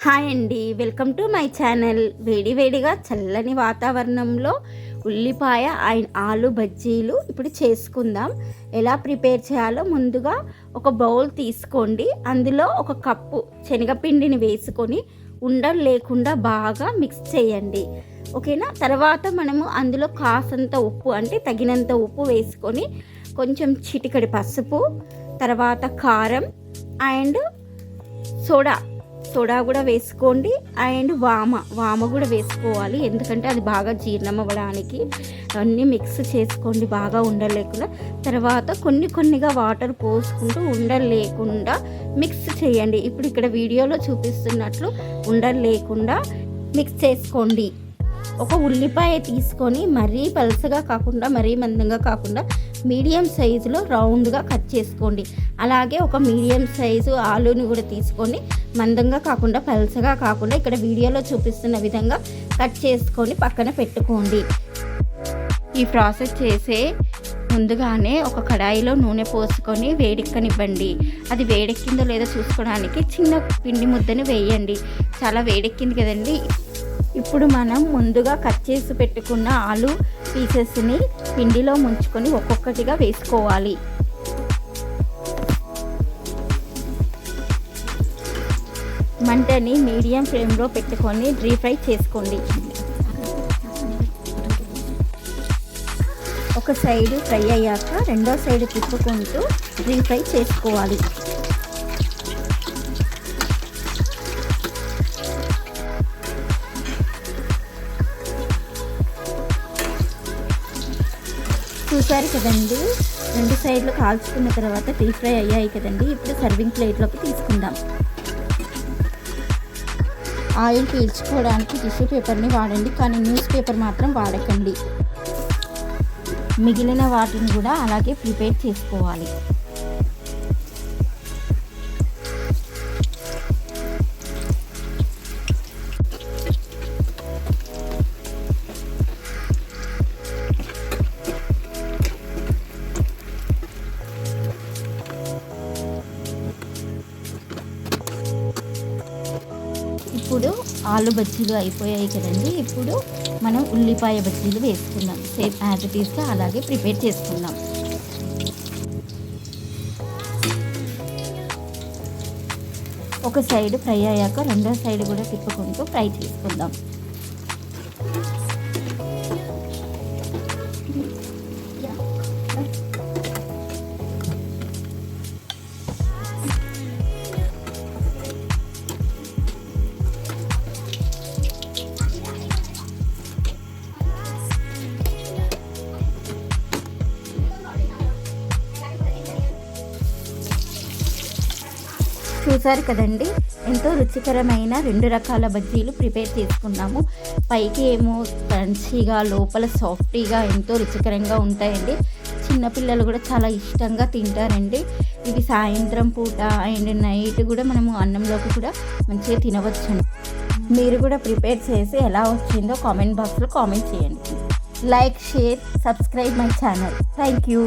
Hi అండి, welcome to my channel. వేడివేడిగా చల్లని వాతావరణంలో ఉల్లిపాయ అండ్ ఆలు బజ్జీలు ఇప్పుడు చేసుకుందాం. ఎలా ప్రిపేర్ చేయాలో ముందుగా ఒక బౌల్ తీసుకోండి. అందులో ఒక కప్పు శనగపిండిని వేసుకొని ఉండలు లేకుండా బాగా మిక్స్ చేయండి. ఓకేనా. తర్వాత మనము అందులో కాసంత ఉప్పు, అంటే తగినంత ఉప్పు వేసుకొని కొంచెం చిటికడి పసుపు, తర్వాత కారం అండ్ సోడా కూడా వేసుకోండి. అండ్ వామ కూడా వేసుకోవాలి, ఎందుకంటే అది బాగా జీర్ణం అవ్వడానికి. అన్నీ మిక్స్ చేసుకోండి బాగా ఉండలేకుండా. తర్వాత కొన్నిగా వాటర్ పోసుకుంటూ ఉండలేకుండా మిక్స్ చేయండి. ఇప్పుడు ఇక్కడ వీడియోలో చూపిస్తున్నట్లు ఉండలేకుండా మిక్స్ చేసుకోండి. ఒక ఉల్లిపాయ తీసుకొని మరీ పలసగా కాకుండా మరీ మందంగా కాకుండా మీడియం సైజులో రౌండ్గా కట్ చేసుకోండి. అలాగే ఒక మీడియం సైజు ఆలూని కూడా తీసుకొని మందంగా కాకుండా పలసగా కాకుండా ఇక్కడ వీడియోలో చూపిస్తున్న విధంగా కట్ చేసుకొని పక్కన పెట్టుకోండి. ఈ ప్రాసెస్ చేసే ముందుగానే ఒక కడాయిలో నూనె పోసుకొని వేడెక్కనివ్వండి. అది వేడెక్కిందో లేదో చూసుకోవడానికి చిన్న పిండి ముద్దని వేయండి. చాలా వేడెక్కింది కదండి. ఇప్పుడు మనం ముందుగా కట్ చేసి పెట్టుకున్న ఆలు పీసెస్ని పిండిలో ముంచుకొని ఒక్కొక్కటిగా వేసుకోవాలి. మంటని మీడియం ఫ్లేమ్లో పెట్టుకొని డీప్ ఫ్రై చేసుకోండి. ఒక సైడు ఫ్రై అయ్యాక రెండో సైడు తిప్పుకుంటూ డీప్ ఫ్రై చేసుకోవాలి. చూసారు కదండి, రెండు సైడ్లు కాల్చుకున్న తర్వాత డీప్ ఫ్రై అయ్యాయి కదండి. ఇప్పుడు సర్వింగ్ ప్లేట్లోకి తీసుకుందాం. ఆయిల్ పీల్చుకోవడానికి టిష్యూ పేపర్ని వాడండి, కానీ న్యూస్ పేపర్ మాత్రం వాడకండి. మిగిలిన వాటిని కూడా అలాగే ప్రిపేర్ చేసుకోవాలి. ఇప్పుడు ఆలు బజ్జీలు అయిపోయాయి కదండి. ఇప్పుడు మనం ఉల్లిపాయ బజ్జీలు వేసుకుందాం. సేమ్ యాజ్ ఇట్ ఈస్గా అలాగే ప్రిపేర్ చేసుకుందాం. ఒక సైడ్ ఫ్రై అయ్యాక రెండో సైడ్ కూడా తిప్పుకుంటూ ఫ్రై చేసుకుందాం. చూసారు కదండి, ఎంతో రుచికరమైన రెండు రకాల బజ్జీలు ప్రిపేర్ చేసుకున్నాము. పైకి ఏమో క్రంచీగా, లోపల సాఫ్టీగా ఎంతో రుచికరంగా ఉంటాయండి. చిన్నపిల్లలు కూడా చాలా ఇష్టంగా తింటారండి. ఇవి సాయంత్రం పూట అండ్ నైట్ కూడా మనము అన్నంలోకి కూడా మంచిగా తినవచ్చు. మీరు కూడా ప్రిపేర్ చేసి ఎలా వచ్చిందో కామెంట్ బాక్స్లో కామెంట్ చేయండి. Like, share, subscribe my channel. Thank you.